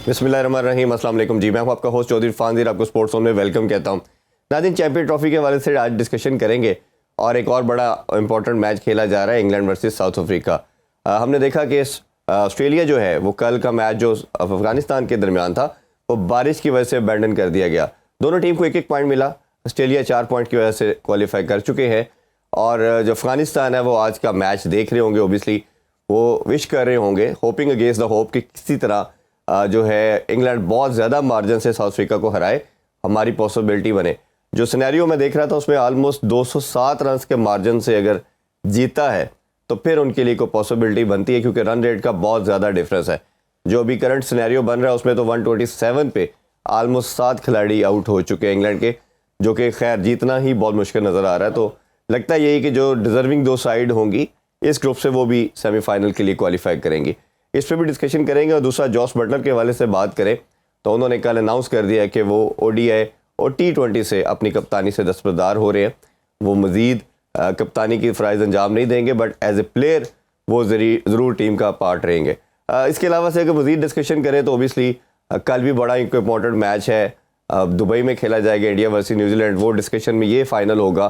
बिस्मिल्लाहिर्रहमानिर्रहीम, अस्सलाम वालेकुम जी। मैं हूं आपका होस्ट चौधरी फानजीर, आपको स्पोर्ट्स जोन में वेलकम कहता हूं। नाज़रीन, चैंपियन ट्रॉफी के हवाले से आज डिस्कशन करेंगे और एक और बड़ा इंपॉर्टेंट मैच खेला जा रहा है, इंग्लैंड वर्सेस साउथ अफ्रीका। हमने देखा कि ऑस्ट्रेलिया जो है वो कल का मैच जो अफगानिस्तान के दरमियान था वो बारिश की वजह से अबैंडन कर दिया गया। दोनों टीम को एक एक पॉइंट मिला। ऑस्ट्रेलिया 4 पॉइंट की वजह से क्वालिफाई कर चुके हैं और जो अफगानिस्तान है वो आज का मैच देख रहे होंगे, ओबियसली वो विश कर रहे होंगे, होपिंग अगेंस्ट द होप कि किसी तरह जो है इंग्लैंड बहुत ज़्यादा मार्जिन से साउथ अफ्रीका को हराए, हमारी पॉसिबिलिटी बने। जो सिनेरियो मैं देख रहा था उसमें ऑलमोस्ट 207 रन के मार्जिन से अगर जीता है तो फिर उनके लिए कोई पॉसिबिलिटी बनती है, क्योंकि रन रेट का बहुत ज़्यादा डिफरेंस है। जो अभी करंट सिनेरियो बन रहा है उसमें तो 127 पे ऑलमोस्ट 7 खिलाड़ी आउट हो चुके हैं इंग्लैंड के, जो कि खैर जीतना ही बहुत मुश्किल नज़र आ रहा है। तो लगता है यही कि जो डिज़र्विंग दो साइड होंगी इस ग्रुप से वो भी सेमीफाइनल के लिए क्वालिफाई करेंगी। इस पर भी डिस्कशन करेंगे। और दूसरा, जॉस बटलर के हवाले से बात करें तो उन्होंने कल अनाउंस कर दिया कि वो ODI और T20 से अपनी कप्तानी से दस्तबरदार हो रहे हैं। वो मज़ीद कप्तानी की फ़राइज़ अंजाम नहीं देंगे, बट एज ए प्लेयर वो ज़रूर टीम का पार्ट रहेंगे। इसके अलावा से अगर मज़ीद डिस्कशन करें तो ओबियसली कल भी बड़ा एक इंपॉर्टेंट मैच है, दुबई में खेला जाएगा, इंडिया वर्सेस न्यूजीलैंड। वो डिस्कशन में ये फाइनल होगा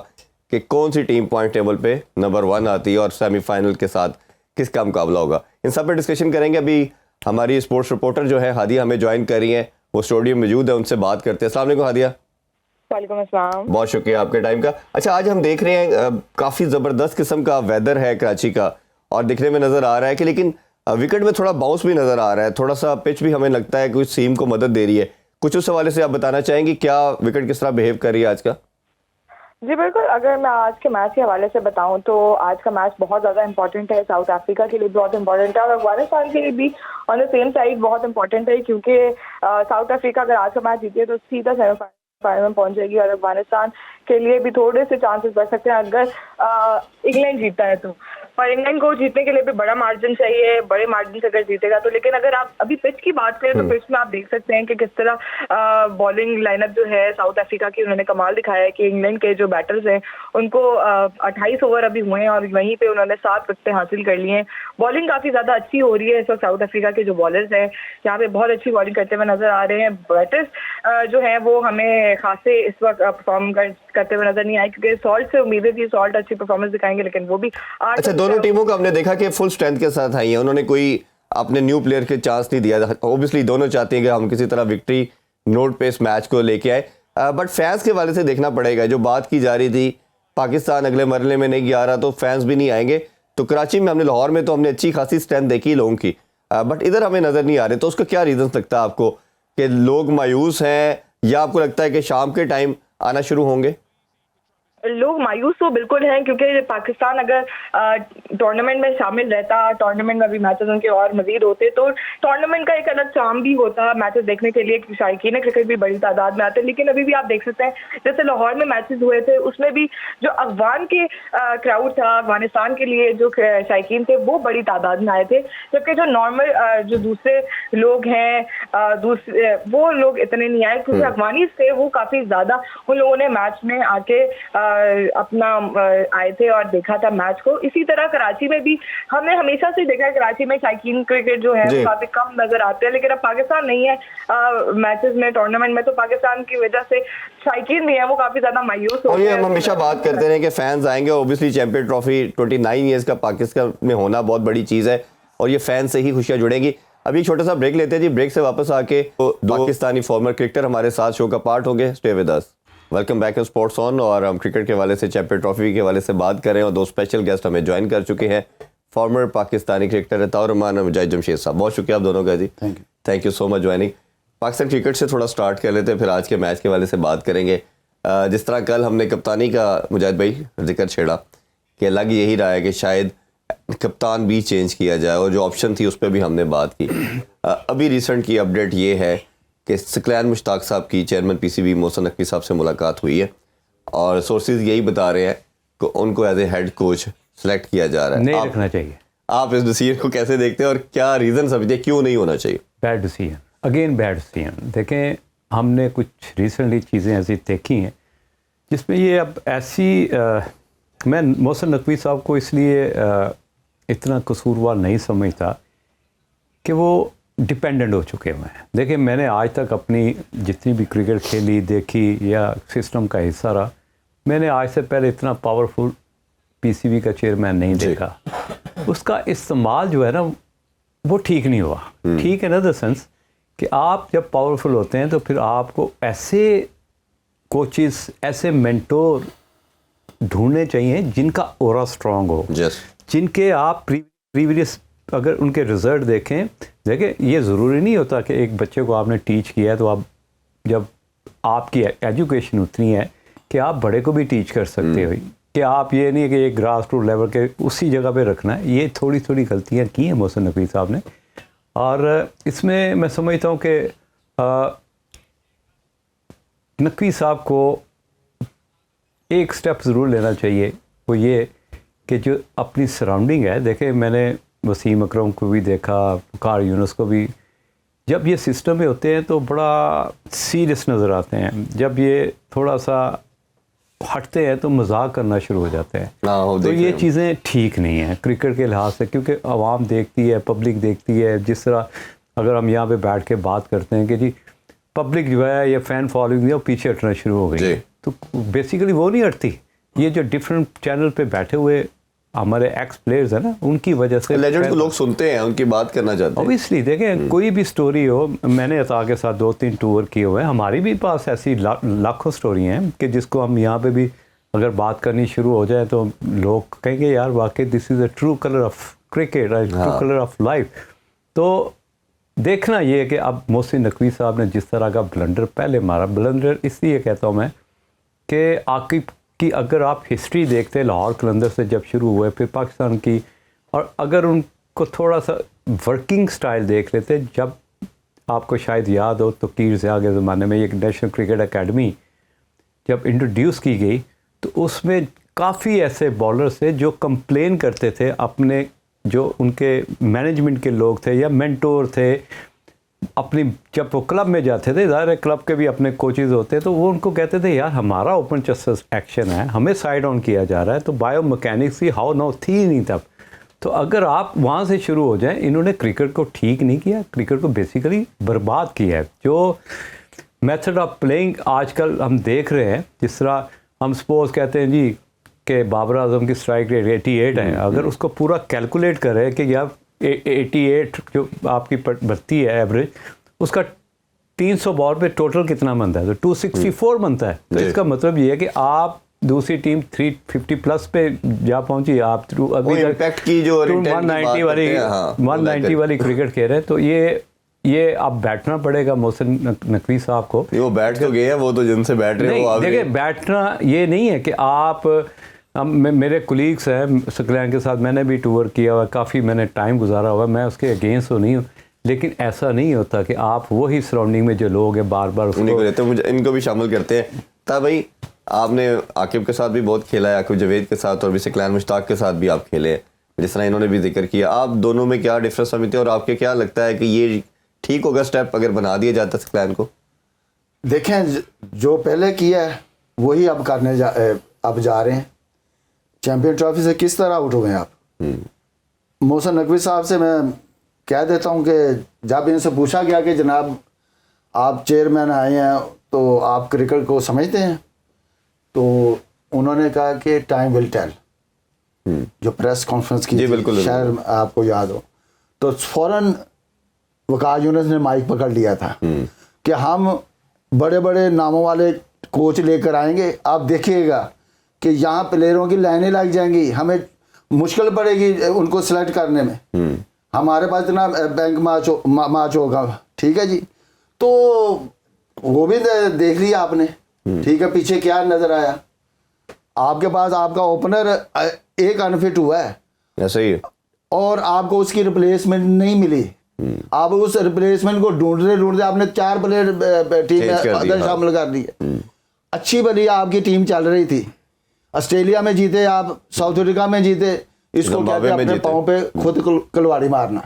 कि कौन सी टीम पॉइंट टेबल पे नंबर 1 आती है और सेमीफाइनल के साथ किसका मुकाबला होगा। इन सब पर डिस्कशन करेंगे। अभी हमारी स्पोर्ट्स रिपोर्टर जो है हादिया हमें ज्वाइन कर रही हैं, वो स्टूडियो में मौजूद है, उनसे बात करते हैं। अस्सलाम वालेकुम हादिया। वालेकुम अस्सलाम। बहुत शुक्रिया आपके टाइम का। अच्छा, आज हम देख रहे हैं काफ़ी ज़बरदस्त किस्म का वेदर है कराची का और दिखने में नज़र आ रहा है कि लेकिन विकेट में थोड़ा बाउंस भी नज़र आ रहा है, थोड़ा सा पिच भी हमें लगता है कुछ सीम को मदद दे रही है। कुछ उस हवाले से आप बताना चाहेंगे, क्या विकेट किस तरह बिहेव कर रही है आज का? जी बिल्कुल, अगर मैं आज के मैच के हवाले से बताऊं तो आज का मैच बहुत ज़्यादा इंपॉर्टेंट है, साउथ अफ्रीका के लिए बहुत इंपॉर्टेंट है और अफगानिस्तान के लिए भी ऑन द सेम साइड बहुत इंपॉर्टेंट है, क्योंकि साउथ अफ्रीका अगर आज का मैच जीती है तो सीधा सेमीफाइनल में पहुंच जाएगी और अफगानिस्तान के लिए भी थोड़े से चांसेस बढ़ सकते हैं अगर इंग्लैंड जीतता है तो। और इंग्लैंड को जीतने के लिए भी बड़ा मार्जिन चाहिए, बड़े मार्जिन से अगर जीतेगा तो। लेकिन अगर आप अभी पिच की बात करें तो पिच में आप देख सकते हैं कि किस तरह बॉलिंग लाइनअप जो है साउथ अफ्रीका की, उन्होंने कमाल दिखाया है कि इंग्लैंड के जो बैटर्स हैं उनको 28 ओवर अभी हुए हैं और वहीं पे उन्होंने 7 विकेटें हासिल कर ली हैं। बॉलिंग काफ़ी ज़्यादा अच्छी हो रही है इस वक्त। साउथ अफ्रीका के जो बॉलर्स हैं यहाँ पे बहुत अच्छी बॉलिंग करते हुए नजर आ रहे हैं। बैटर्स जो हैं वो हमें खासे इस वक्त परफॉर्म करते हुए नजर नहीं आए, क्योंकि सॉल्ट से उम्मीदें थी सॉल्ट अच्छी परफॉर्मेंस दिखाएंगे, लेकिन वो भी अच्छा, दोनों टीमों को हमने देखा कि फुल स्ट्रेंथ के साथ आई है, उन्होंने कोई अपने न्यू प्लेयर के चांस नहीं दिया। ओबियसली दोनों चाहते हैं कि हम किसी तरह विक्ट्री नोट पे इस मैच को लेके आए, बट फैंस के वाले से देखना पड़ेगा। जो बात की जा रही थी पाकिस्तान अगले मरले में नहीं आ रहा तो फैंस भी नहीं आएंगे, तो कराची में हमने, लाहौर में तो हमने अच्छी खासी स्ट्रेंथ देखी लोगों की, बट इधर हमें नज़र नहीं आ रहे। तो उसका क्या रीज़न लगता है आपको कि लोग मायूस हैं, या आपको लगता है कि शाम के टाइम आना शुरू होंगे? लोग मायूस तो बिल्कुल हैं, क्योंकि पाकिस्तान अगर टूर्नामेंट में शामिल रहता, टूर्नामेंट में भी मैचेस उनके और मजीद होते तो टूर्नामेंट का एक अलग चार्म भी होता, मैचेस देखने के लिए शायकीन क्रिकेट भी बड़ी तादाद में आते। लेकिन अभी भी आप देख सकते हैं जैसे लाहौर में मैचेस हुए थे उसमें भी जो अफगान के क्राउड था, अफगानिस्तान के लिए जो शायकीन थे वो बड़ी तादाद में आए थे, जबकि जो नॉर्मल जो दूसरे लोग हैं दूसरे वो लोग इतने नहीं आए, क्योंकि अफगानी थे वो काफ़ी ज़्यादा उन लोगों ने मैच में आके अपना आए थे और देखा था मैच को। इसी तरह कराची में भी हमने हमेशा से देखा है कराची में शायकीन क्रिकेट जो है काफी कम नजर आते हैं, लेकिन अब पाकिस्तान नहीं है मैचेस में, टूर्नामेंट में, तो पाकिस्तान की वजह से शायकीन भी है वो काफी ज्यादा मायूस हो और ये हम हमेशा बात करते रहे कि फैंस आएंगे। ओबियसली चैंपियन ट्रॉफी 29 ईयर्स का पाकिस्तान में होना बहुत बड़ी चीज़ है और ये फैंस से ही खुशियाँ जुड़ेंगी। अभी एक छोटा सा ब्रेक लेते हैं जी, ब्रेक से वापस आके तो पाकिस्तानी फॉर्मर क्रिकेटर हमारे साथ शो का पार्ट होंगे। Stay with us. Welcome back to sports on. और हम क्रिकेट के हवाले से, चैंपियन ट्रॉफी के हवाले से बात कर रहे हैं और 2 स्पेशल गेस्ट हमें ज्वाइन कर चुके हैं। फॉर्मर पाकिस्तानी क्रिकेटर अताउर रहमान और मुजाहिद जमशेद साहब, बहुत शुक्रिया आप दोनों का जी। Thank you so much joining. Pakistan cricket से थोड़ा स्टार्ट कर लेते हैं, फिर आज के मैच के हवाले से बात करेंगे। जिस तरह कल हमने कप्तानी का मुजाहिद भाई जिक्र छेड़ा कि अलग यही रहा है कि शायद कप्तान भी चेंज किया जाए, और जो ऑप्शन थी उस पर भी हमने बात की। अभी रिसेंट की अपडेट ये है कि सकलैन मुश्ताक साहब की चेयरमैन PCB मोहसिन नकवी साहब से मुलाकात हुई है और सोर्सेज यही बता रहे हैं कि उनको as a head coach select किया जा रहा है। नहीं रखना चाहिए। आप इस डिसीजन को कैसे देखते हैं और क्या रीज़न समझते हैं क्यों नहीं होना चाहिए? Bad decision, again bad decision. देखें, हमने कुछ रिसेंटली चीज़ें ऐसी देखी हैं जिसमें ये अब ऐसी मैं मोहसिन नकवी साहब को इसलिए इतना कसूरवार नहीं समझता कि वो डिपेंडेंट हो चुके हुए हैं। देखिए मैंने आज तक अपनी जितनी भी क्रिकेट खेली देखी या सिस्टम का हिस्सा रहा, मैंने आज से पहले इतना पावरफुल पीसीबी का चेयरमैन नहीं देखा। उसका इस्तेमाल जो है ना वो ठीक नहीं हुआ। ठीक है ना, द सेंस कि आप जब पावरफुल होते हैं तो फिर आपको ऐसे कोचेस, ऐसे मेंटोर ढूंढने चाहिए जिनका ऑरा स्ट्रांग हो, जिनके आप प्रीवियस अगर उनके रिजल्ट देखें ये ज़रूरी नहीं होता कि एक बच्चे को आपने टीच किया है तो आप जब आपकी एजुकेशन उतनी है कि आप बड़े को भी टीच कर सकते हो, कि आप ये नहीं है कि एक ग्रास रूट लेवल के उसी जगह पे रखना है। ये थोड़ी थोड़ी गलतियां की हैं मोहसिन नकवी साहब ने, और इसमें मैं समझता हूँ कि नकवी साहब को एक स्टेप ज़रूर लेना चाहिए, वो ये कि जो अपनी सराउंडिंग है, देखें मैंने वसीम अकरम को भी देखा, कार यूनुस को भी, जब ये सिस्टम में होते हैं तो बड़ा सीरियस नज़र आते हैं, जब ये थोड़ा सा हटते हैं तो मजाक करना शुरू हो जाते हैं। तो ये चीज़ें ठीक नहीं हैं क्रिकेट के लिहाज से, क्योंकि आवाम देखती है, पब्लिक देखती है। जिस तरह अगर हम यहाँ पे बैठ के बात करते हैं कि जी पब्लिक जो है या फ़ैन फॉलोइंग है वो पीछे हटना शुरू हो गई, तो बेसिकली वो नहीं हटती। ये जो डिफरेंट चैनल पे बैठे हुए हमारे एक्स प्लेयर्स है ना, उनकी वजह से लेजेंड को लोग सुनते हैं, उनकी बात करना चाहते हैं। ऑब्वियसली देखें कोई भी स्टोरी हो, मैंने अता के साथ 2-3 टूर किए हुए हैं, हमारी भी पास ऐसी लाखों स्टोरी हैं कि जिसको हम यहाँ पे भी अगर बात करनी शुरू हो जाए तो लोग कहेंगे यार वाकई this is a true colour of cricket, true colour of life. तो देखना ये है कि अब मोहसिन नकवी साहब ने जिस तरह का ब्लंडर पहले मारा, ब्लंडर इसलिए कहता हूँ मैं कि आकिब की अगर आप हिस्ट्री देखते हैं लाहौर कलंदर से जब शुरू हुए फिर पाकिस्तान की, और अगर उनको थोड़ा सा वर्किंग स्टाइल देख लेते, जब आपको शायद याद हो तो कीर से आगे ज़माने में एक नेशनल क्रिकेट एकेडमी जब इंट्रोड्यूस की गई तो उसमें काफ़ी ऐसे बॉलर्स थे जो कंप्लेन करते थे अपने, जो उनके मैनेजमेंट के लोग थे या मेंटोर थे अपनी, जब वो क्लब में जाते थे, ज़ाहिर क्लब के भी अपने कोचेज़ होते, तो वो उनको कहते थे यार हमारा ओपन चेस्ट एक्शन है, हमें साइड ऑन किया जा रहा है। तो बायो मैकेनिक्स की हाउ नो थी नहीं तब। तो अगर आप वहाँ से शुरू हो जाएं, इन्होंने क्रिकेट को ठीक नहीं किया, क्रिकेट को बेसिकली बर्बाद किया है। जो मेथड ऑफ प्लेइंग आजकल हम देख रहे हैं, जिस तरह हम सपोज कहते हैं जी कि बाबर आजम की स्ट्राइक रेट 88 है, अगर उसको पूरा कैलकुलेट करें कि यार 88 जो आपकी बढ़ती है एवरेज, उसका 300 बॉल पे टोटल कितना बनता है, तो 264 बनता है। तो इसका मतलब ये है कि आप दूसरी टीम 350 प्लस पे जा पहुंची, आप अभी इम्पैक्ट की जो 190 वाली क्रिकेट खेल रहे हैं। तो ये अब बैठना पड़ेगा मोहसिन नकवी साहब को। वो बैठ तो गए हैं, वो तो जिनसे बैठ रहे हैं वो देखिए बैठना ये नहीं है कि आप मेरे कोलीग्स हैं सकलैन के साथ, मैंने भी टूर किया हुआ, काफ़ी मैंने टाइम गुजारा हुआ, मैं उसके अगेंस्ट तो नहीं हूँ, लेकिन ऐसा नहीं होता कि आप वही सराउंडिंग में जो लोग हैं बार बार उन्हीं को रहते हैं, मुझे इनको भी शामिल करते हैं। तब भाई आपने आकिब के साथ भी बहुत खेला है, आकिब जवेद के साथ, और भी सकलैन मुश्ताक के साथ भी आप खेले हैं, जिस तरह इन्होंने भी जिक्र किया। आप दोनों में क्या डिफरेंस समझते हैं और आपके क्या लगता है कि ये ठीक होगा स्टेप अगर बना दिया जाता सकलैन को? देखें जो पहले किया है वही अब करने अब जा रहे हैं। चैंपियन ट्रॉफी से किस तरह आउट हुए हैं आप? मोहसिन नकवी साहब से मैं कह देता हूं कि जब इनसे पूछा गया कि जनाब आप चेयरमैन आए हैं तो आप क्रिकेट को समझते हैं, तो उन्होंने कहा कि टाइम विल टेल। जो प्रेस कॉन्फ्रेंस की बिल्कुल शायद आपको याद हो, तो फौरन वकार यूनुस ने माइक पकड़ लिया था कि हम बड़े बड़े नामों वाले कोच लेकर आएंगे, आप देखिएगा कि यहाँ प्लेयरों की लाइनें लग जाएंगी, हमें मुश्किल पड़ेगी उनको सिलेक्ट करने में, हमारे पास इतना बैंक मैच होगा। ठीक है जी, तो वो भी देख लिया आपने, ठीक है, पीछे क्या नजर आया आपके पास, आपका ओपनर एक अनफिट हुआ है ऐसा ही, और आपको उसकी रिप्लेसमेंट नहीं मिली। आप उस रिप्लेसमेंट को ढूंढते आपने 4 प्लेयर टीम में शामिल कर दिए। अच्छी भली आपकी टीम चल रही थी, ऑस्ट्रेलिया में जीते आप, साउथ अफ्रीका में जीते, इसको कहते हैं अपने पाँव पे खुद कुल्हाड़ी मारना।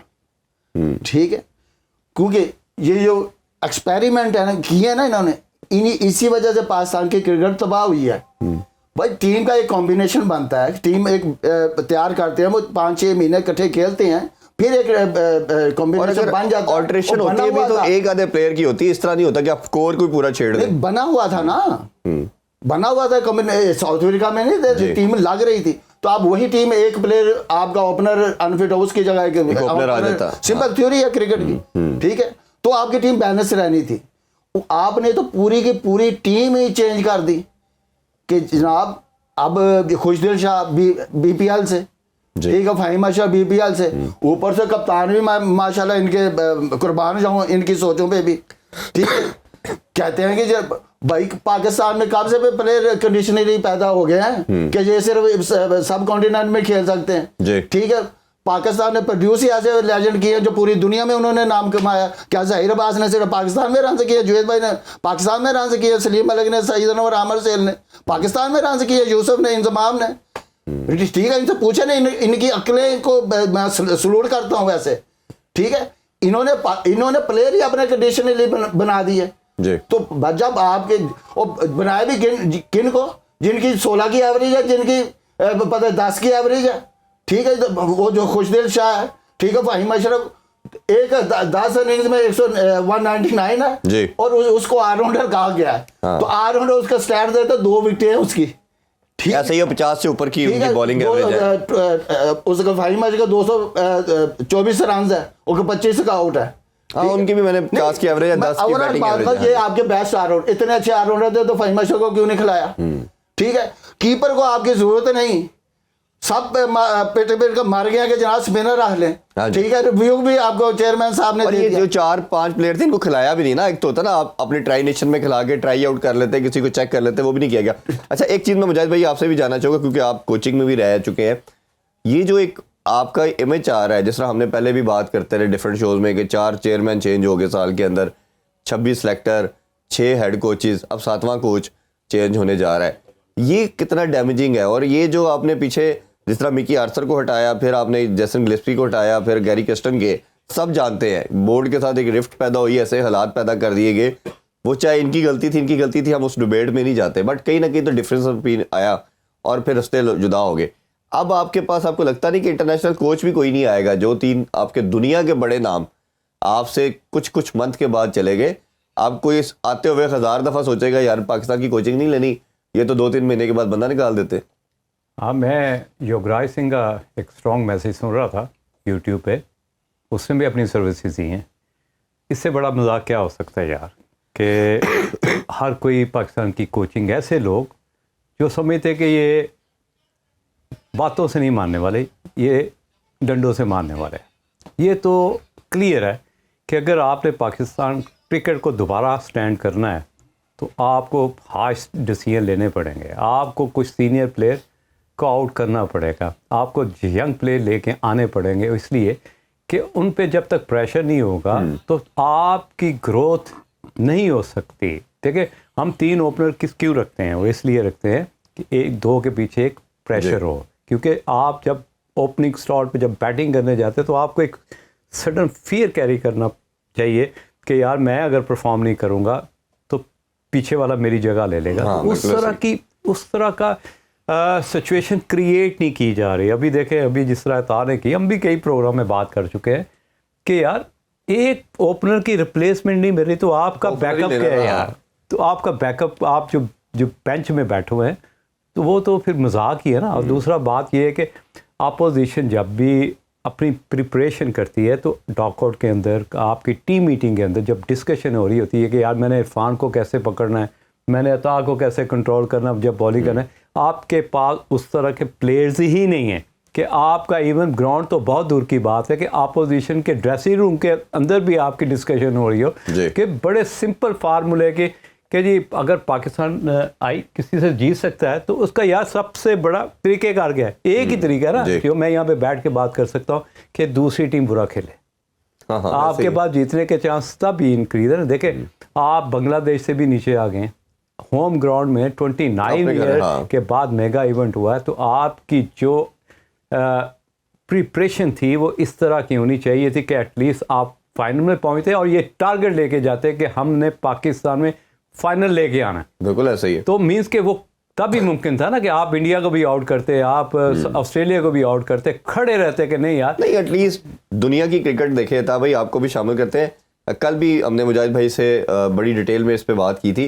ठीक है, क्योंकि ये जो एक्सपेरिमेंट है ना किए ना इन्होंने, इसी वजह से पाकिस्तान की क्रिकेट तबाह हुई है। भाई टीम का एक कॉम्बिनेशन बनता है, टीम एक तैयार करते हैं, वो 5-6 महीने इकट्ठे खेलते हैं, फिर एक और कॉम्बिनेशन बन जाता है। ऑल्ट्रेशन और होती बना है भी हुआ तो था। एक आधे प्लेयर की होती है, इस तरह नहीं होता कि आप स्कोर कोई पूरा छेड़ दें। नहीं, बना हुआ था ना, बना हुआ था। साउथ अफ्रीका में नहीं जी। टीम लग रही थी, तो आप वही टीम, एक प्लेयर आपका ओपनर अनफिट हो, उसकी जगह ओपनर आ जाता। सिंपल थ्योरी है क्रिकेट की, ठीक है। तो आपकी टीम बैलेंस रहनी थी, आपने तो पूरी की पूरी टीम ही चेंज कर दी कि जनाब अब खुशदिल शाह बीपीएल से, ठीक है, फाहिम अशरफ बीपीएल से, ऊपर से कप्तान भी माशाल्लाह इनके कुर्बान जाऊं इनकी सोचों पे भी, ठीक है। कहते हैं कि जब भाई पाकिस्तान में कब से प्लेयर कंडीशनरी पैदा हो गए हैं कि ये सिर्फ सब कॉन्टिनेंट में खेल सकते हैं, ठीक है। पाकिस्तान ने प्रोड्यूस ही ऐसे लेजेंड किए जो पूरी दुनिया में उन्होंने नाम कमाया। क्या ज़हीर अब्बास ने सिर्फ पाकिस्तान में रन किए, जुवेद भाई ने पाकिस्तान में रन किए, सलीम मलिक ने, सईद अनवर आमिर सेल ने पाकिस्तान में रन किए, यूसुफ ने, इंजमाम ने, ठीक है। इनसे पूछे नहीं, इनकी अक्लें को मैं सलूट करता हूँ वैसे, ठीक है। इन्होंने प्लेयर ही अपने कंडीशनली बना दिए। तो जब आपके बनाए भी किन को, जिनकी 16 की एवरेज है, जिनकी पता 10 की एवरेज है, ठीक है। तो वो जो खुशदिल शाह है, ठीक है, फाहिम अशरफ एक 10 इनिंग्स में 199 है और उसको ऑलराउंडर कहा गया है। तो ऑलराउंडर उसका स्टैट देता 2 विकेटें हैं उसकी, ठीक है। ऐसे ही 50 से ऊपर की उनकी बॉलिंग एवरेज है। उसका फाहिम अशरफ का 224 रन है, उसका 25 का आउट है। हाँ, उनकी भी मैंने 50 की एवरेज है, 10 की बैटिंग एवरेज है। ये आपके बेस्ट ऑलराउंडर, इतने अच्छे ऑलराउंडर थे तो फाहिम अशरफ को क्यों नहीं खिलाया, ठीक है। कीपर को आपकी जरूरत नहीं, सब पेट का मार गया कि जनाब स्पिनर रख लें, ठीक है। रिव्यू भी आपको चेयरमैन साहब ने दे दिया। जो 4-5 प्लेयर थे इनको खिलाया भी नहीं ना। एक तो होता ना आप अपने ट्राई नेशन में खिला के ट्राई आउट कर लेते, किसी को चेक कर लेते, वो भी नहीं किया गया। अच्छा, एक चीज मैं मुजाहिद भाई आपसे भी जानना चाहूंगा, क्योंकि आप कोचिंग में भी रह चुके हैं, ये जो एक आपका इमेज आ रहा है, जिस तरह हमने पहले भी बात करते रहे डिफरेंट शोज में कि 4 चेयरमैन चेंज हो गए साल के अंदर, 26 सेलेक्टर, 6 हेड कोचेज, अब 7वां कोच चेंज होने जा रहा है, ये कितना डैमेजिंग है। और ये जो आपने पीछे जिस तरह मिकी आर्थर को हटाया, फिर आपने जेसन गिलेस्पी को हटाया, फिर गैरी कस्टन के, सब जानते हैं बोर्ड के साथ एक रिफ्ट पैदा हुई, ऐसे हालात पैदा कर दिए गए। वो चाहे इनकी गलती थी, हम उस डिबेट में नहीं जाते, बट कहीं ना कहीं तो डिफरेंस ऑफ ओपिनियन आया और फिर रास्ते जुदा हो गए। अब आपके पास, आपको लगता नहीं कि इंटरनेशनल कोच भी कोई नहीं आएगा? जो 3 आपके दुनिया के बड़े नाम आपसे कुछ मंथ के बाद चले गए, आपको इस आते हुए 1000 दफ़ा सोचेगा यार पाकिस्तान की कोचिंग नहीं लेनी, ये तो 2-3 महीने के बाद बंदा निकाल देते। हाँ, मैं योगराज सिंह का एक स्ट्रॉन्ग मैसेज सुन रहा था यूट्यूब पे, उसने भी अपनी सर्विसेज दी हैं। इससे बड़ा मजाक क्या हो सकता है यार, कि हर कोई पाकिस्तान की कोचिंग, ऐसे लोग जो समझते कि ये बातों से नहीं मानने वाले, ये डंडों से मारने वाले। ये तो क्लियर है कि अगर आपने पाकिस्तान क्रिकेट को दोबारा स्टैंड करना है तो आपको हार्श डिसीजन लेने पड़ेंगे, आपको कुछ सीनियर प्लेयर को आउट करना पड़ेगा, आपको यंग प्लेयर लेके आने पड़ेंगे, इसलिए कि उन पे जब तक प्रेशर नहीं होगा तो आपकी ग्रोथ नहीं हो सकती। देखिए, हम 3 ओपनर क्यों रखते हैं? वो इसलिए रखते हैं कि 1-2 के पीछे एक प्रेशर हो, क्योंकि आप जब ओपनिंग स्लॉट पे जब बैटिंग करने जाते हैं तो आपको एक सडन फियर कैरी करना चाहिए कि यार मैं अगर परफॉर्म नहीं करूँगा तो पीछे वाला मेरी जगह ले लेगा। हाँ, उस तरह का सिचुएशन क्रिएट नहीं की जा रही। अभी देखें, अभी जिस तरह तार ने की, हम भी कई प्रोग्राम में बात कर चुके हैं कि यार एक ओपनर की रिप्लेसमेंट नहीं मिल रही तो आपका बैकअप क्या है यार? तो आपका बैकअप, आप जो बेंच में बैठे हुए हैं, तो वो तो फिर मजाक ही है ना। और दूसरा बात ये है कि अपोजिशन जब भी अपनी प्रिपरेशन करती है तो डॉकआउट के अंदर, आपकी टीम मीटिंग के अंदर जब डिस्कशन हो रही होती है कि यार मैंने इरफान को कैसे पकड़ना है, मैंने अता को कैसे कंट्रोल करना जब बॉलिंग करना है, आपके पास उस तरह के प्लेयर्स ही नहीं हैं कि आपका इवन ग्राउंड तो बहुत दूर की बात है कि अपोजिशन के ड्रेसिंग रूम के अंदर भी आपकी डिस्कशन हो रही हो कि बड़े सिंपल फार्मूले कि जी अगर पाकिस्तान आई किसी से जीत सकता है तो उसका यार सबसे बड़ा तरीक़ेकार क्या है? एक ही तरीका है ना कि मैं यहाँ पे बैठ के बात कर सकता हूँ कि दूसरी टीम बुरा खेले। आपके पास जीतने के चांस तब ही इंक्रीज है ना। देखें, आप बांग्लादेश से भी नीचे आ गए, होम ग्राउंड में 29 ईयर के बाद मेगा इवेंट हुआ है, तो आपकी जो प्रिपरेशन थी वो इस तरह की होनी चाहिए थी कि एटलीस्ट आप फाइनल में पहुंचते और ये टारगेट लेके जाते कि हमने पाकिस्तान में फाइनल लेके आना है। बिल्कुल ऐसा ही है। तो मीन्स के वो तभी मुमकिन था ना कि आप इंडिया को भी आउट करते, आप ऑस्ट्रेलिया को भी आउट करते, खड़े रहते कि नहीं यार। नहीं, एटलीस्ट दुनिया की क्रिकेट देखे था भाई, आपको भी शामिल करते हैं। कल भी हमने मुजाहिद भाई से बड़ी डिटेल में इस पे बात की थी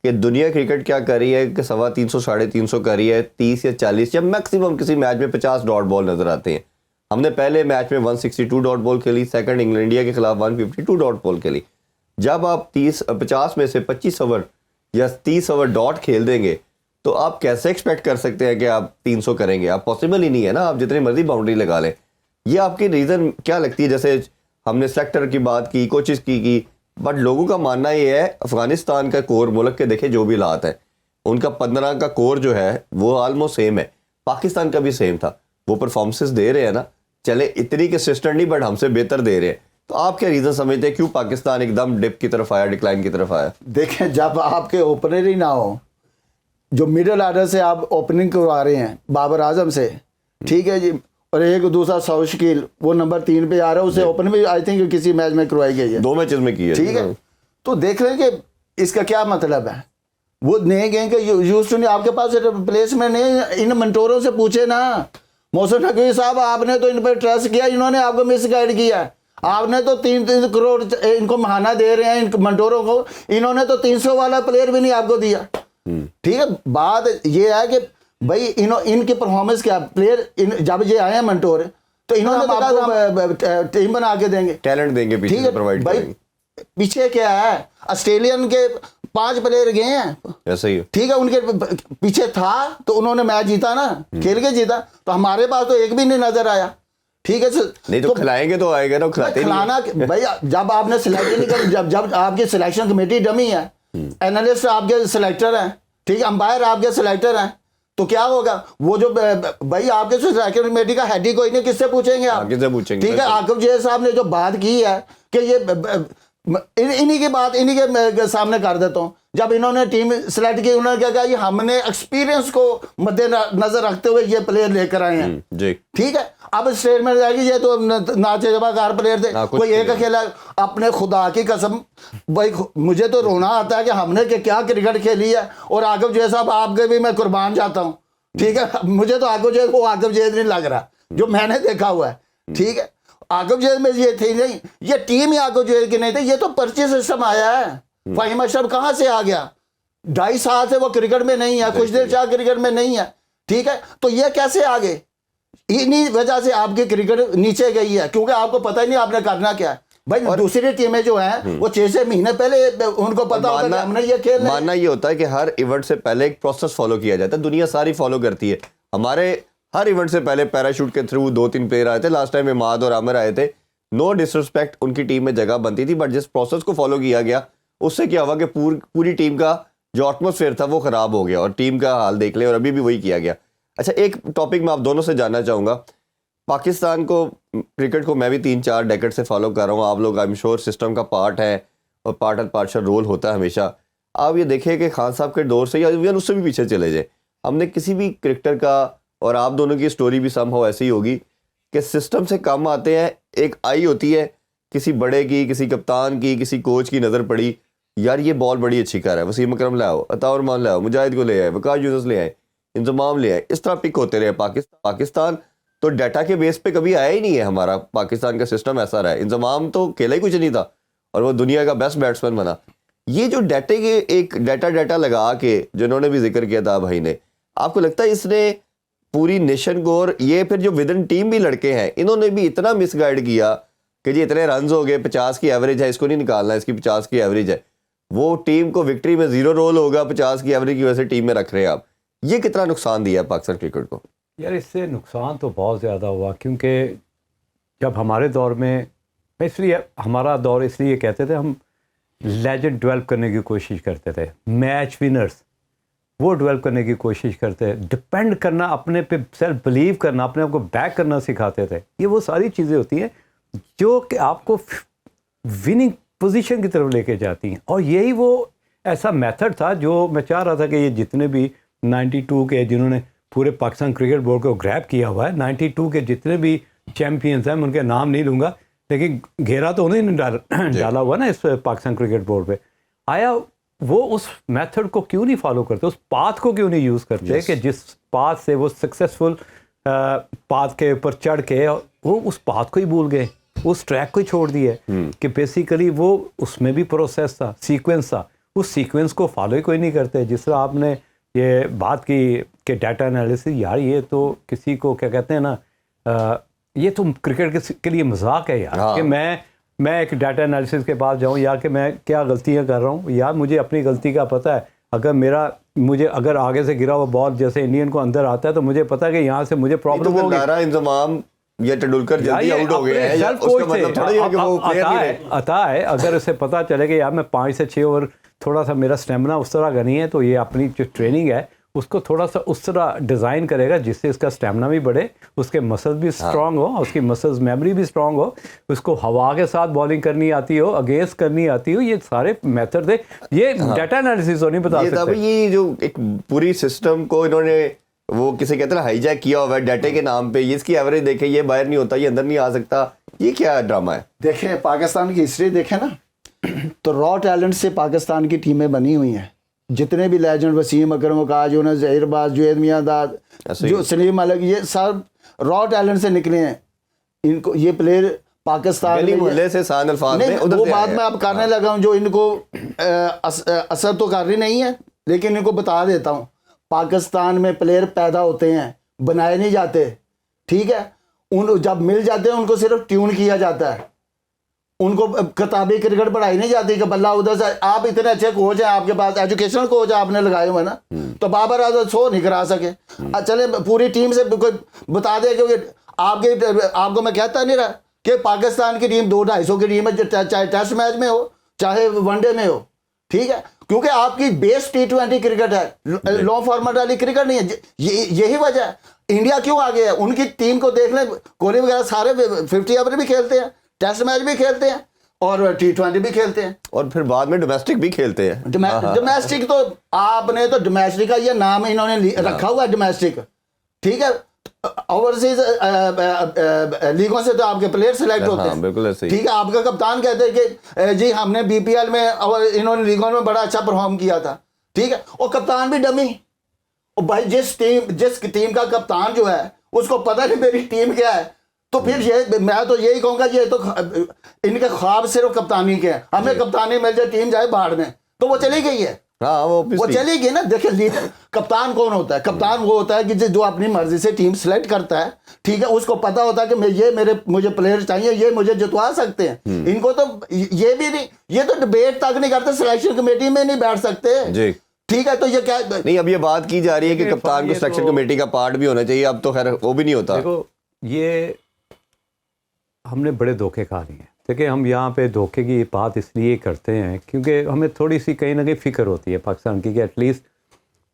कि दुनिया क्रिकेट क्या कर रही है कि 350 350 कर रही है, 30 या 40 या मैक्सिमम किसी मैच में 50 डॉट बॉल नजर आते हैं। हमने पहले मैच में 162 डॉट बॉल खेली, सेकंड इंडिया के खिलाफ 152 डॉट बॉल खेली। जब आप 50 में से 25 ओवर या 30 ओवर डॉट खेल देंगे तो आप कैसे एक्सपेक्ट कर सकते हैं कि आप 300 करेंगे? आप पॉसिबल ही नहीं है ना, आप जितनी मर्जी बाउंड्री लगा लें। ये आपकी रीज़न क्या लगती है? जैसे हमने सेलेक्टर की बात की, कोचेस की, बट लोगों का मानना ये है अफगानिस्तान का कोर मुल्क के देखे जो भी हालात है, उनका 15 का कोर जो है वो ऑलमोस्ट सेम है, पाकिस्तान का भी सेम था। वो परफॉर्मेंसेस दे रहे हैं ना, चले इतनी कंसिस्टेंट नहीं बट हमसे बेहतर दे रहे हैं। तो आप क्या रीज़न समझते हैं क्यों पाकिस्तान एकदम डिप की तरफ आया, डिक्लाइन की तरफ आया? देखें, जब आपके ओपनर ही ना हो, जो मिडिल ऑर्डर से आप ओपनिंग करवा रहे हैं बाबर आजम से, ठीक है जी, और एक दूसरा सौशकील वो नंबर 3 पे आ रहा है, उसे ओपन में आई थिंक किसी मैच में करवाई गई है, 2 मैचेस में की है, ठीक है। तो देख रहे हैं कि इसका क्या मतलब है। वो नए गेम के यूज टू नहीं, आपके पास रिप्लेसमेंट नहीं। इन मंटोरों से पूछे ना, मोहसिन नकवी साहब, आपने तो इन पर ट्रस्ट किया, इन्होंने आपको मिस गाइड किया। आपने तो 3 करोड़ इनको महाना दे रहे हैं इन मंटोरों को, इन्होंने तो 300 वाला प्लेयर भी नहीं आपको दिया, ठीक है। बात ये है कि भाई इनकी परफॉर्मेंस क्या, प्लेयर जब ये आए हैं मंटोर तो इन्होंने आपको टीम बना के देंगे, टैलेंट देंगे, पीछे से प्रोवाइड करेंगे। पीछे क्या है, ऑस्ट्रेलियन के 5 प्लेयर गए हैं, ऐसा ही है, ठीक है। उनके पीछे था तो उन्होंने मैच जीता ना, खेल के जीता। तो हमारे पास तो एक भी नहीं नजर आया, ठीक है। नहीं तो खिलाएंगे तो आएगा ना, खिलाते खिलाना भाई, जब आपने सिलेक्ट नहीं कर, जब आपकी सिलेक्शन कमेटी डमी है, एनालिस्ट आपके सिलेक्टर हैं, ठीक है, अंपायर आपके सिलेक्टर हैं, तो क्या होगा? वो जो भाई आपके सिलेक्शन कमेटी का हेड ही कोई नहीं, किससे पूछेंगे आप? किससे पूछेंगे? ठीक है। आकिब जय साहब ने जो बात की है कि ये इन्हीं की बात इन्हीं के सामने कर देता हूँ। जब इन्होंने टीम सेलेक्ट की, उन्होंने क्या कहा, ये हमने एक्सपीरियंस को मद्देनजर रखते हुए ये प्लेयर लेकर आए हैं, जी, ठीक है। अब स्टेटमेंट जाएगी ये तो नाचेबाकार प्लेयर थे, कोई एक खेला। अपने खुदा की कसम भाई, मुझे तो रोना आता है कि हमने क्या क्रिकेट खेली है। और आकिब जय साहब, आपके भी मैं कुर्बान जाता हूँ, ठीक है। मुझे तो आकिब जय, वो आकिब जय नहीं लग रहा जो मैंने देखा हुआ है, ठीक है। आकिब जय में ये थी नहीं, ये टीम ही आकिब जय की नहीं थी, ये तो पर्ची सिस्टम आया है। फ़हीम अशरफ कहाँ से आ गया? 2.5 साल से वो क्रिकेट में नहीं है, कुछ देर चाह क्रिकेट में नहीं है, ठीक है। तो ये कैसे आ गए? इन्हीं वजह से आपकी क्रिकेट नीचे गई है, क्योंकि आपको पता ही नहीं आपने करना क्या है। भाई और दूसरी टीमें जो हैं वो 6 महीने पहले उनको पता होता है कि हमने ये खेलना। मानना ये होता है कि हर इवेंट से पहले एक प्रोसेस फॉलो किया जाता है, दुनिया सारी फॉलो करती है। हमारे हर इवेंट से पहले पैराशूट के थ्रू 2-3 प्लेयर आए थे, लास्ट टाइम इमाद और आमिर आए थे। नो डिसरिस्पेक्ट, उनकी टीम में जगह बनती थी, बट जिस प्रोसेस को फॉलो किया गया उससे क्या हुआ कि पूरी टीम का जो एटमॉस्फेयर था वो खराब हो गया, और टीम का हाल देख लें, और अभी भी वही किया गया। अच्छा, एक टॉपिक मैं आप दोनों से जानना चाहूँगा। पाकिस्तान को, क्रिकेट को मैं भी 3-4 डेकेड से फॉलो कर रहा हूँ, आप लोग आई एम श्योर सिस्टम का पार्ट है, और पार्ट ऑफ पार्शल रोल होता है हमेशा। आप ये देखिए कि खान साहब के दौर से या इवन उससे भी पीछे चले जाए, हमने किसी भी क्रिकेटर का, और आप दोनों की स्टोरी भी समहाउ ऐसी होगी कि सिस्टम से कम आते हैं, एक आई होती है किसी बड़े की, किसी कप्तान की, किसी कोच की नज़र पड़ी, यार ये बॉल बड़ी अच्छी कर रहा है, वसीम अकरम लाओ, अताउर मान लाओ, मुजाहिद को ले आए, वकास यूनुस ले आए, इंतजाम ले आए, इस तरह पिक होते रहे। पाकिस्तान तो डाटा के बेस पे कभी आया ही नहीं है। हमारा पाकिस्तान का सिस्टम ऐसा रहा है, इंतजाम तो खेला ही कुछ नहीं था, और वो दुनिया का बेस्ट बैट्समैन बना। ये जो डाटे के एक डाटा लगा के, जिन्होंने भी जिक्र किया था भाई ने, आपको लगता है इसने पूरी नेशन को, और ये फिर जो विद इन टीम भी लड़के हैं, इन्होंने भी इतना मिसगाइड किया कि जी इतने रन हो गए, 50 की एवरेज है, इसको नहीं निकालना, इसकी 50 की एवरेज है, वो टीम को विक्ट्री में 0 रोल होगा, 50 की एवरेज की वजह से टीम में रख रहे हैं आप। ये कितना नुकसान दिया है पाकिस्तान क्रिकेट को? यार इससे नुकसान तो बहुत ज़्यादा हुआ, क्योंकि जब हमारे दौर में, इसलिए हमारा दौर इसलिए कहते थे, हम लेजेंड डेवलप करने की कोशिश करते थे, मैच विनर्स वो डेवलप करने की कोशिश करते थे, डिपेंड करना, अपने पे सेल्फ बिलीव करना, अपने आप को बैक करना सिखाते थे। ये वो सारी चीज़ें होती हैं जो कि आपको विनिंग पोजीशन की तरफ लेके जाती हैं, और यही वो ऐसा मेथड था जो मैं चाह रहा था कि ये जितने भी 92 के, जिन्होंने पूरे पाकिस्तान क्रिकेट बोर्ड को ग्रैब किया हुआ है, 92 के जितने भी चैम्पियंस हैं, मैं उनके नाम नहीं लूँगा, लेकिन घेरा तो उन्होंने डाला हुआ ना इस पाकिस्तान क्रिकेट बोर्ड पे। आया वो उस मेथड को क्यों नहीं फॉलो करते, उस पाथ को क्यों नहीं यूज़ करते कि जिस पाथ से वो सक्सेसफुल पाथ के ऊपर चढ़ के वो उस पाथ को ही भूल गए, उस ट्रैक को ही छोड़ दिए कि बेसिकली वो उसमें भी प्रोसेस था, सीक्वेंस था, उस सीक्वेंस को फॉलो ही कोई नहीं करते। जिस तरह आपने ये बात की कि डाटा एनालिसिस, यार ये तो किसी को क्या कहते हैं ना, ये तो क्रिकेट के लिए मजाक है यार। कि मैं एक डाटा एनालिसिस के पास जाऊं या कि मैं क्या गलतियां कर रहा हूं, यार मुझे अपनी गलती का पता है। अगर अगर आगे से गिरा हुआ बॉल जैसे इंडियन को अंदर आता है तो मुझे पता है कि यहाँ से मुझे प्रॉब्लम तो होगी। लारा इंतजाम या तेंदुलकर जल्दी आउट हो गए हैं, उसका मतलब थोड़ा है कि वो प्लेयर नहीं रहे। आता है अगर उसे पता चले कि यार मैं 5 से 6 ओवर थोड़ा सा मेरा स्टेमिना उस तरह का नहीं है, तो ये अपनी जो ट्रेनिंग है उसको थोड़ा सा उस तरह डिज़ाइन करेगा जिससे इसका स्टेमिना भी बढ़े, उसके मसल्स भी स्ट्रांग हो, उसकी मसल्स मेमोरी भी स्ट्रांग हो, उसको हवा के साथ बॉलिंग करनी आती हो, अगेंस्ट करनी आती हो। ये सारे मेथड है, ये डाटा एनालिसिस हो नहीं बता सकते। ये जो एक पूरी सिस्टम को इन्होंने वो किसे कहते हैं ना हाईजैक किया हुआ है डाटे के नाम पे, ये इसकी एवरेज देखे, ये बाहर नहीं होता, ये अंदर नहीं आ सकता, ये क्या ड्रामा है? देखें पाकिस्तान की हिस्ट्री देखें ना, तो रॉ टैलेंट से पाकिस्तान की टीमें बनी हुई हैं। जितने भी लेजेंड, वसीम अकरम, वकास यूनुस, जहीरबाज, जुएद मियांदाद, जो सलीम मलिक, ये सब रॉ टैलेंट से निकले हैं। इनको ये प्लेयर पाकिस्तान में मोहल्ले से सान अल्फाज में उधर वो से बात आए मैं अब करने लगा हूँ जो इनको असर तो कर रही नहीं है, लेकिन इनको बता देता हूँ। पाकिस्तान में प्लेयर पैदा होते हैं, बनाए नहीं जाते, ठीक है। उन जब मिल जाते हैं उनको सिर्फ ट्यून किया जाता है, उनको किताबी क्रिकेट पढ़ाई नहीं जाती कि बल्ला उधर से। आप इतने अच्छे कोच हैं, आपके पास एजुकेशनल कोच आपने लगाए हुए ना, तो बाबर आजम 100 नहीं करा सके। चले पूरी टीम से कोई बता दे कि आपको मैं कहता नहीं रहा कि पाकिस्तान की टीम 200-250 की टीम है, चाहे टेस्ट मैच में हो चाहे वनडे में हो, ठीक है, क्योंकि आपकी बेस T20 क्रिकेट है, लॉन्ग फॉर्मेट वाली क्रिकेट नहीं है। यही वजह है इंडिया क्यों आगे है। उनकी टीम को देख लें, कोहली वगैरह सारे 50 ओवर भी खेलते हैं, टेस्ट मैच भी खेलते हैं और T20 भी खेलते हैं, और फिर बाद में डोमेस्टिक भी खेलते हैं। डोमेस्टिक तो आपने तो डोमेस्टिक का ये नाम इन्होंने रखा हुआ है डोमेस्टिक, ठीक है। ओवरसीज लीगों से तो आपके प्लेयर सेलेक्ट होते हैं, बिल्कुल ऐसे ही, ठीक है। आपका कप्तान कहते हैं कि जी हमने BPL में और इन्होंने लीगों में बड़ा अच्छा परफॉर्म किया था, ठीक है। और कप्तान भी डमी, और भाई जिस टीम का कप्तान जो है उसको पता नहीं मेरी टीम क्या है, तो फिर ये मैं तो यही कहूँगा ये तो इनके ख्वाब सिर्फ कप्तानी के हैं। हमें कप्तानी मिल जाए, टीम जाए बाहर में, तो वो चली गई है। हाँ वो चली गई ना। देखिए लीडर कप्तान कौन होता है? कप्तान वो होता है कि जो अपनी मर्जी से टीम सेलेक्ट करता है, ठीक है। उसको पता होता है कि मुझे प्लेयर चाहिए, ये मुझे जितवा सकते हैं। इनको तो ये भी नहीं, ये तो डिबेट तक नहीं करते, सिलेक्शन कमेटी में नहीं बैठ सकते जी, ठीक है। तो ये क्या नहीं, अब ये बात की जा रही है कि कप्तान को सिलेक्शन कमेटी का पार्ट भी होना चाहिए, अब तो खैर वो भी नहीं होता। देखो ये हमने बड़े धोखे खा लिए हैं। देखिए हम यहाँ पे धोखे की बात इसलिए करते हैं क्योंकि हमें थोड़ी सी कहीं ना कहीं फ़िक्र होती है पाकिस्तान की कि एटलीस्ट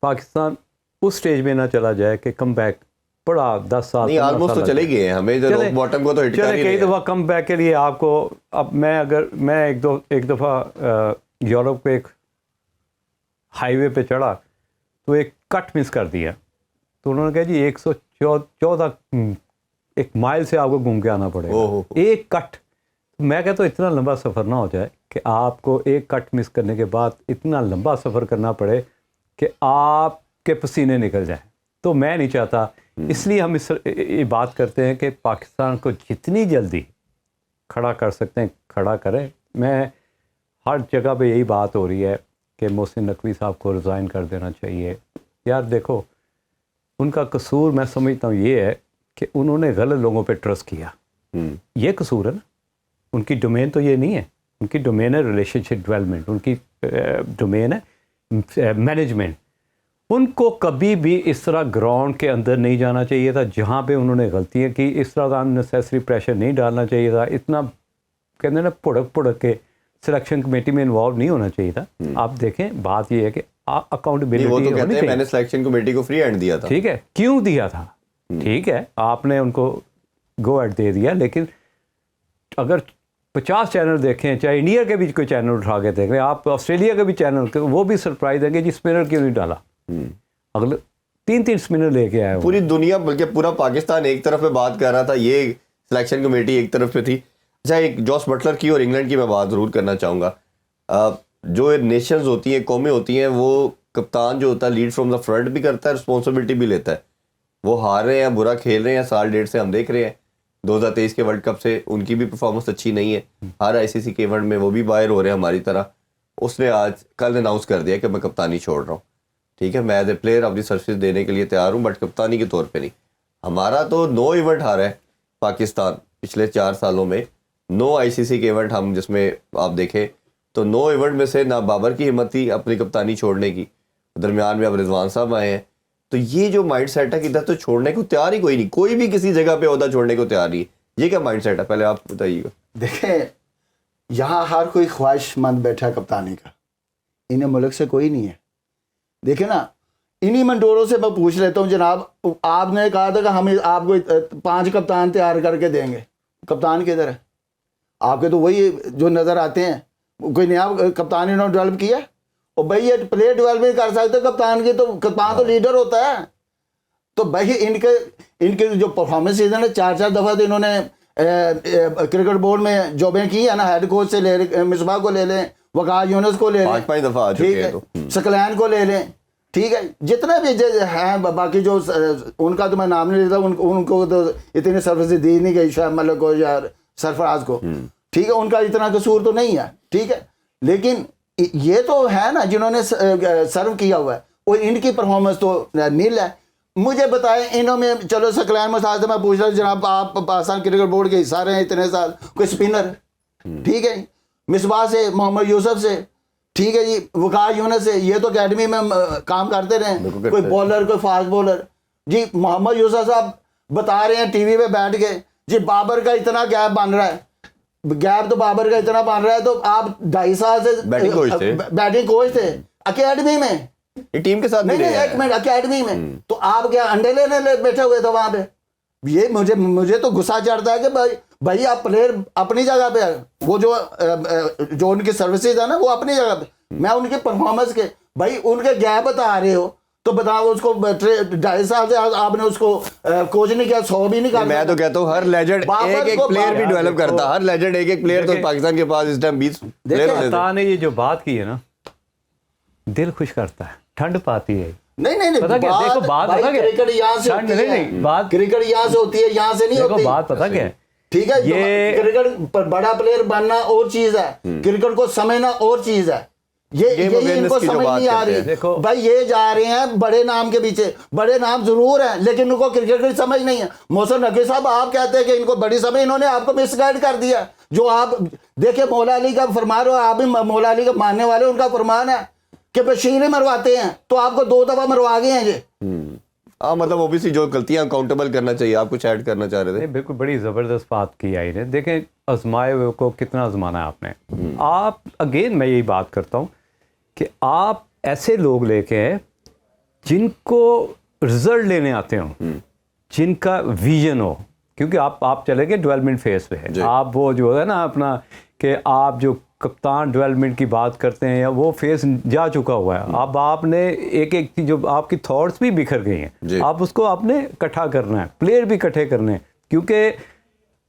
पाकिस्तान उस स्टेज में ना चला जाए कि कम बैक बड़ा 10 साल ऑलमोस्ट तो चले गए हैं, हमें जो बॉटम को तो हिट कर ही कई दफ़ा कम बैक के लिए आपको। अब मैं एक दफ़ा यूरोप पे एक हाईवे पे चढ़ा तो एक कट मिस कर दिया, तो उन्होंने कहा जी 114 एक माइल से आपको घूम के आना पड़ेगा, एक कट। मैं कहता हूँ इतना लंबा सफ़र ना हो जाए कि आपको एक कट मिस करने के बाद इतना लंबा सफ़र करना पड़े कि आपके पसीने निकल जाएं, तो मैं नहीं चाहता। इसलिए हम ये बात करते हैं कि पाकिस्तान को जितनी जल्दी खड़ा कर सकते हैं खड़ा करें। मैं हर जगह पे यही बात हो रही है कि मोहसिन नकवी साहब को रिज़ाइन कर देना चाहिए। यार देखो उनका कसूर मैं समझता हूँ ये है कि उन्होंने गलत लोगों पे ट्रस्ट किया, ये कसूर है ना। उनकी डोमेन तो ये नहीं है, उनकी डोमेन है रिलेशनशिप डेवलपमेंट, उनकी डोमेन है मैनेजमेंट। उनको कभी भी इस तरह ग्राउंड के अंदर नहीं जाना चाहिए था जहाँ पे उन्होंने गलतियाँ की। इस तरह का अननेसेसरी प्रेशर नहीं डालना चाहिए था, इतना कहते ना पुड़क के सिलेक्शन कमेटी में इन्वॉल्व नहीं होना चाहिए था। आप देखें बात ये है कि अकाउंटेबिलिटी वो तो कहते हैं मैंने सिलेक्शन कमेटी को फ्री हैंड दिया था, ठीक है, क्यों दिया था, ठीक है, आपने उनको गो एड दे दिया। लेकिन अगर 50 चैनल देखें, चाहे इंडिया के भी कोई चैनल उठा के देख लें, आप ऑस्ट्रेलिया के भी चैनल, वो भी सरप्राइज देंगे जी स्पिनर क्यों नहीं डाला। अगले 3 स्पिनर लेके आए। पूरी दुनिया बल्कि पूरा पाकिस्तान एक तरफ पे बात कर रहा था, ये सिलेक्शन कमेटी एक तरफ पे थी। अच्छा, एक जॉस बटलर की और इंग्लैंड की मैं बात ज़रूर करना चाहूँगा। जो नेशंस होती हैं, कौमें होती हैं, वो कप्तान जो होता है लीड फ्रॉम द फ्रंट भी करता है, रिस्पॉन्सिबिलिटी भी लेता है। वो हार रहे हैं, बुरा खेल रहे हैं, साल डेढ़ से हम देख रहे हैं 2023 के वर्ल्ड कप से उनकी भी परफॉर्मेंस अच्छी नहीं है। हर आईसीसी के इवेंट में वो भी बाहर हो रहे हैं हमारी तरह। उसने आज कल अनाउंस कर दिया कि मैं कप्तानी छोड़ रहा हूँ। ठीक है, मैं एज ए प्लेयर अपनी सर्विस देने के लिए तैयार हूँ, बट कप्तानी के तौर पे नहीं। हमारा तो 9 इवेंट हारा है पाकिस्तान पिछले 4 सालों में, 9 आईसीसी के इवेंट हम जिसमें आप देखें तो 9 इवेंट में से ना बाबर की हिम्मत थी अपनी कप्तानी छोड़ने की, दरमियान में अब रिजवान साहब आए हैं। तो ये जो माइंड सेट है कि इधर तो छोड़ने को तैयार ही कोई नहीं, कोई भी किसी जगह पे ओहदा छोड़ने को तैयार नहीं। ये क्या माइंड सेट है, पहले आप बताइएगा। देखें, यहाँ हर कोई ख्वाहिशमंद बैठा है कप्तानी का, इन्हें मुल्क से कोई नहीं है। देखे ना, इन्हीं मंडोरों से मैं पूछ लेता हूँ, जनाब आपने कहा था कि हम आपको 5 कप्तान तैयार करके देंगे, कप्तान किधर है आपके? तो वही जो नज़र आते हैं, कोई नया कप्तान इन्होंने डेवलप किया? और भाई ये प्लेयर डेवलपमेंट कर सकते कप्तान की, तो कप्तान तो लीडर होता है। तो भाई इनके जो परफॉर्मेंस है ना, 4 दफ़ा तो इन्होंने क्रिकेट बोर्ड में जॉबें की है ना, हेड कोच से ले मिसबाह को ले लें, वकार यूनुस को ले लें, 5 दफ़ा आ चुके हैं, तो सकलैन को ले लें, ठीक है, जितने भी हैं बाकी जो उनका तो मैं नाम नहीं लेता, उनको तो इतनी सर्विस दी नहीं गई, शायद मलिक को या सरफराज को, ठीक है, उनका इतना कसूर तो नहीं है, ठीक है। लेकिन ये तो है ना जिन्होंने सर्व किया हुआ है, और इनकी परफॉर्मेंस तो नील है। मुझे बताएं, इन्होंने चलो सकलैन मसाज मैं पूछ रहा हूँ, जनाब आप पाकिस्तान क्रिकेट बोर्ड के हिस्सा रहे हैं इतने साल, कोई स्पिनर, ठीक है, मिसबाह से, मोहम्मद यूसुफ से, ठीक है जी, वकार यूनुस से, ये तो अकेडमी में काम करते रहे, कोई बॉलर, कोई फास्ट बॉलर जी। मोहम्मद यूसुफ साहब बता रहे हैं टीवी पे बैठ के जी, बाबर का इतना गैप बन रहा है, गैप तो बाबर का इतना बन रहा है, तो आप 2.5 साल से बैटिंग कोच थे अकेडमी में, ये टीम के साथ नहीं, एक मिनट, अकेडमी में, तो आप क्या अंडे लेने बैठे हुए थे वहां पे? ये मुझे तो गुस्सा चढ़ता है कि भाई आप प्लेयर अपनी जगह पे है, वो जो उनकी सर्विसेज है ना वो अपनी जगह पे, मैं उनके परफॉर्मेंस के, भाई उनके गैप बता रहे हो तो बताओ, उसको 2.5 साल से आपने उसको कोच नहीं किया, 100 भी नहीं कर। मैं तो कहता हूँ हर लेजेंड एक प्लेयर भी डेवलप करता, हर लेजेंड एक प्लेयर तो पाकिस्तान के पास इस टाइम 20 प्लेयर होते थे। ने ये जो बात की है ना, दिल खुश करता है, ठंड पाती है। नहीं पता क्या, देखो बात पता क्या, क्रिकेट यहाँ से होती है, नहीं बात क्रिकेट यहाँ से होती है, यहाँ से नहीं होती बात, पता क्या, ठीक है, ये क्रिकेट पर बड़ा प्लेयर बनना और चीज है, क्रिकेट को समझना और चीज है। ये इनको समझ नहीं आ रही। देखो भाई ये जा रहे हैं बड़े नाम के पीछे, बड़े नाम जरूर हैं लेकिन उनको क्रिकेट की समझ नहीं है। मोहसिन नकवी साहब आप कहते हैं कि इनको बड़ी समझ, इन्होंने आपको मिसगाइड कर दिया। जो आप देखिए मौला अली का फरमान हो, आप भी मौला अली का मानने वाले, उनका फरमान है कि बशीर मरवाते हैं, तो आपको 2 दफा मरवा गए हैं ये। मतलब ओबीसी जो गलतियां अकाउंटेबल करना चाहिए। आप कुछ ऐड करना चाह रहे थे? बिल्कुल, बड़ी ज़बरदस्त बात की आई ने। देखें आजमाए हुए को कितना आजमाना है आपने। आप अगेन मैं यही बात करता हूँ कि आप ऐसे लोग लेके हैं जिनको रिजल्ट लेने आते हो, जिनका विजन हो, क्योंकि आप चले गए डेवलपमेंट फेज पे है। आप वो जो है ना अपना कि आप जो कप्तान डेवलपमेंट की बात करते हैं या वो फेज जा चुका हुआ है। अब आपने एक एक जो आपकी थॉट्स भी बिखर गई हैं, आप उसको आपने इकट्ठा करना है, प्लेयर भी इकट्ठे करने हैं। क्योंकि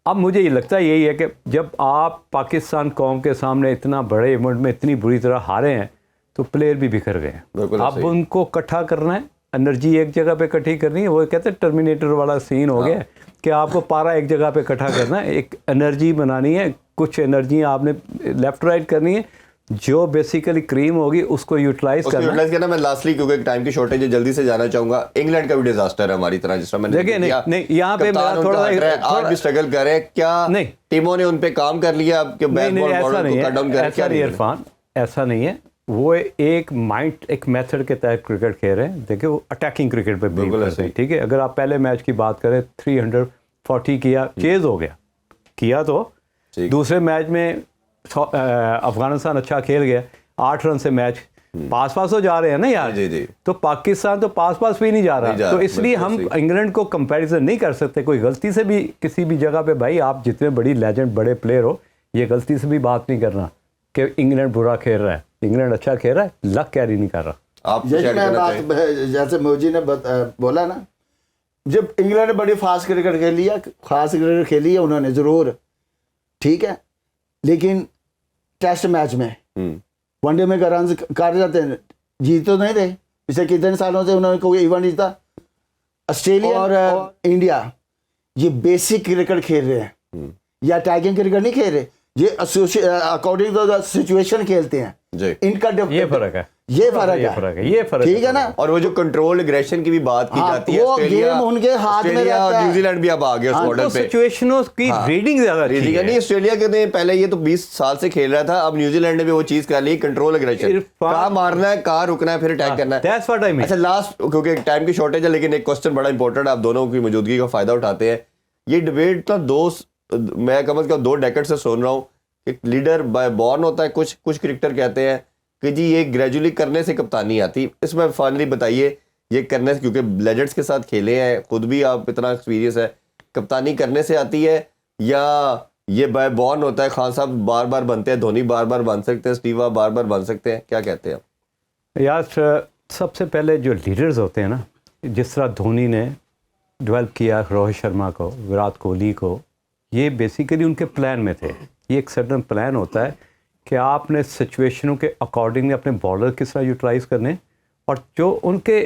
अब मुझे ये लगता है यही है कि जब आप पाकिस्तान कौम के सामने इतना बड़े इवेंट में इतनी बुरी तरह हारे हैं तो प्लेयर भी बिखर गए हैं। अब उनको इकट्ठा करना है, एनर्जी एक जगह पे इकट्ठी करनी है। वो कहते हैं टर्मिनेटर वाला सीन हो गया कि आपको पारा एक जगह पे इकट्ठा करना है, एक एनर्जी बनानी है, कुछ एनर्जी आपने लेफ्ट राइट करनी है, जो बेसिकली क्रीम होगी उसको यूटिलाइज करना। मैं लास्टली क्योंकि टाइम की शॉर्टेज है जल्दी से जाना चाहूंगा। इंग्लैंड का भी डिजास्टर है हमारी तरह, जिस तरह मैंने देखिए नहीं यहाँ पे मेरा थोड़ा आज भी स्ट्रगल कर रहे हैं। क्या नहीं टीमों ने उन पे काम कर लिया? आपके बैकबॉल मॉडल को कट डाउन कर क्या? इरफान ऐसा नहीं है, वो एक माइंड एक मेथड के तहत क्रिकेट खेल रहे हैं। देखिए वो अटैकिंग क्रिकेट पे बिल्कुल करते हैं, ठीक है। अगर आप पहले मैच की बात करें 340 किया, चेज हो गया किया, तो दूसरे मैच में अफगानिस्तान अच्छा खेल गया, 8 रन से मैच पास हो जा रहे हैं ना यार। जी। तो पाकिस्तान तो पास भी नहीं जा रहा, तो इसलिए हम इंग्लैंड को कंपैरिजन नहीं कर सकते। कोई गलती से भी किसी भी जगह पे, भाई आप जितने बड़ी लेजेंड बड़े प्लेयर हो, ये गलती से भी बात नहीं करना कि इंग्लैंड बुरा खेल रहा है, इंग्लैंड अच्छा खेल रहा है, लक कैरी नहीं कर रहा। आप जैसे मोजी ने बोला ना, जब इंग्लैंड ने बड़ी फास्ट क्रिकेट खेली है, खास क्रिकेट खेली है उन्होंने ज़रूर, ठीक है, लेकिन टेस्ट मैच में वनडे में रन कर जाते हैं, जीत तो नहीं रहे। पिछले कितने सालों से उन्होंने कोई इवेंट जीता। ऑस्ट्रेलिया और इंडिया ये बेसिक क्रिकेट खेल रहे हैं, या अटैकिंग क्रिकेट नहीं खेल रहे, ये अकॉर्डिंग टू द सिचुएशन खेलते हैं जी। इनका ये फर्क है, ये फर्क ठीक है ना। और वो जो कंट्रोल एग्रेशन की भी बात की जाती है, वो गेम उनके हाथ में रहता है। न्यूजीलैंड भी अब आ गया उस मॉडल पे, सिचुएशनों की रीडिंग ज्यादा रीडिंग नहीं। ऑस्ट्रेलिया के ने पहले ये तो 20 साल से खेल रहा था, अब न्यूजीलैंड ने भी वो चीज कर ली, कंट्रोल एग्रेशन, कहाँ मारना है कहाँ रुकना है फिर अटैक करना है। That's what I mean। अच्छा लास्ट, क्योंकि टाइम की शॉर्टेज है, लेकिन एक क्वेश्चन बड़ा इंपॉर्टेंट है, आप दोनों की मौजूदगी का फायदा उठाते हैं। ये डिबेट तो मैं कम से कम 2 डेकेड से सुन रहा हूँ कि लीडर बाय बॉर्न होता है, कुछ क्रिकेटर कहते हैं कि जी ये ग्रेजुअली करने से कप्तानी आती। इसमें फाइनली बताइए, ये करने से, क्योंकि लेजेंड्स के साथ खेले हैं, खुद भी आप इतना एक्सपीरियंस है, कप्तानी करने से आती है या ये बाय बॉर्न होता है? खान साहब बार बार बनते हैं, धोनी बार बार बन सकते हैं, स्टीवा बार बार बन सकते हैं, क्या कहते हैं आप? यार सबसे पहले जो लीडर्स होते हैं ना, जिस तरह धोनी ने डेवलप किया रोहित शर्मा को, विराट कोहली को, ये बेसिकली उनके प्लान में थे। ये एक सर्टन प्लान होता है कि आपने सिचुएशनों के अकॉर्डिंगली अपने बॉलर किस तरह यूटिलाइज करने, और जो उनके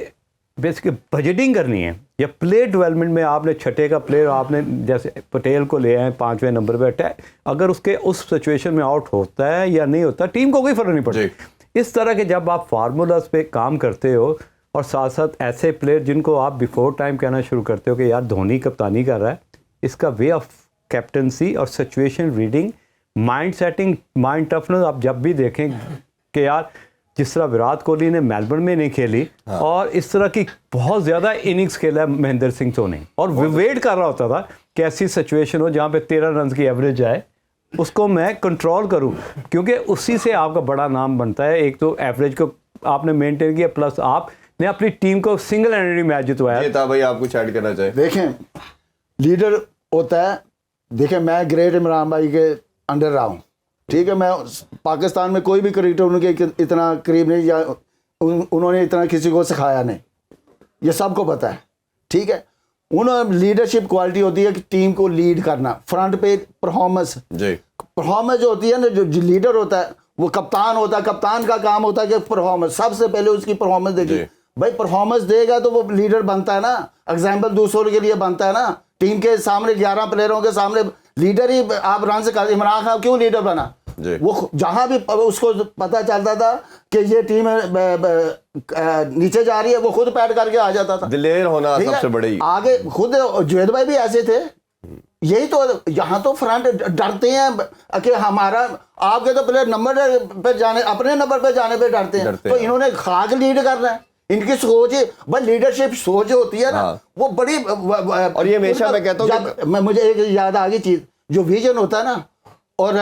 बेसिकली बजटिंग करनी है, या प्लेयर डेवलपमेंट में आपने छठे का प्लेयर आपने जैसे पटेल को ले आए 5वें नंबर पे अटैक, अगर उसके उस सिचुएशन में आउट होता है या नहीं होता, टीम को कोई फ़र्क नहीं पड़ता। इस तरह के जब आप फार्मूलाज पे काम करते हो, और साथ साथ ऐसे प्लेयर जिनको आप बिफोर टाइम कहना शुरू करते हो कि यार धोनी कप्तानी कर रहा है, इसका वे ऑफ कैप्टनसी और situation reading, mind setting, mind toughness, आप जब भी देखें कि यार जिस तरह विराट कोहली ने मेलबर्न में नहीं खेली, और इस तरह की बहुत ज़्यादा इनिंग्स खेला है महेंद्र सिंह धोनी, और वेट कर रहा होता था कि ऐसी सिचुएशन हो जहाँ पे 13 रन की एवरेज आए, उसको मैं कंट्रोल करूं, क्योंकि उसी से आपका बड़ा नाम बनता है। एक तो एवरेज को आपने मेंटेन किया, प्लस आपने अपनी टीम को सिंगल हैंडेडली मैच जितवाया। ये था भाई, आप कुछ ऐड करना चाहें? देखें, लीडर होता है, देखें मैं ग्रेट इमरान भाई के अंडर रहा हूँ, ठीक है, मैं पाकिस्तान में कोई भी क्रिकेटर उनके इतना करीब नहीं, या उन्होंने इतना किसी को सिखाया नहीं, ये सबको पता है, ठीक है। उन्होंने लीडरशिप क्वालिटी होती है कि टीम को लीड करना, फ्रंट पे परफॉर्मेंस जो होती है ना, जो लीडर होता है वो कप्तान होता है, कप्तान का काम होता है कि परफॉर्मेंस, सबसे पहले उसकी परफॉर्मेंस देखिए भाई, परफॉर्मेंस देगा तो वो लीडर बनता है ना, एग्जाम्पल दूसरों के लिए बनता है ना। टीम के सामने 11 प्लेयरों के सामने लीडर ही आप रन से कर, इमरान खान क्यों लीडर बना? वो जहां भी उसको पता चलता था कि ये टीम नीचे जा रही है, वो खुद पैड करके आ जाता था। दिलेर होना सबसे बड़ी आगे, खुद जुवेद भाई भी ऐसे थे। यही तो, यहाँ तो फ्रंट डरते हैं कि हमारा, आपके तो प्लेयर नंबर पे जाने, अपने नंबर पे जाने पे डरते हैं, तो इन्होंने खाक लीड करना है, इनकी सोच है भाई, लीडरशिप सोच होती है ना, वो बड़ी। और ये हमेशा मैं कहता हूँ, मुझे एक याद आ गई चीज, जो विजन होता है ना, और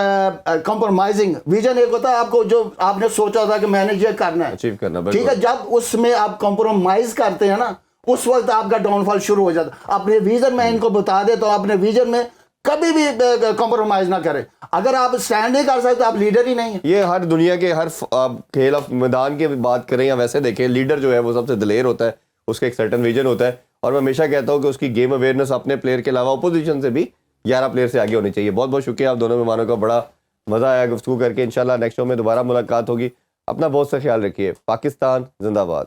कंप्रोमाइजिंग विजन एक होता है, आपको जो आपने सोचा था कि मैंने ये करना है, अचीव करना, ठीक है, जब उसमें आप कंप्रोमाइज करते हैं ना, उस वक्त आपका डाउनफॉल शुरू हो जाता है। अपने विजन में इनको बता दे तो अपने विजन में कभी भी कंप्रोमाइज ना करें। अगर आप स्टैंड नहीं कर सकते, आप लीडर ही नहीं है। ये हर दुनिया के हर खेल मैदान की बात करें या वैसे देखें, लीडर जो है वो सबसे दिलेर होता है, उसका एक सर्टन विजन होता है, और मैं हमेशा कहता हूँ कि उसकी गेम अवेयरनेस अपने प्लेयर के अलावा अपोजिशन से भी 11 प्लेयर से आगे होनी चाहिए। बहुत बहुत शुक्रिया आप दोनों मेहमानों का, बड़ा मजा आया गुफ्तगू करके। इंशाल्लाह नेक्स्ट शो में दोबारा मुलाकात होगी। अपना बहुत सा ख्याल रखिए। पाकिस्तान जिंदाबाद।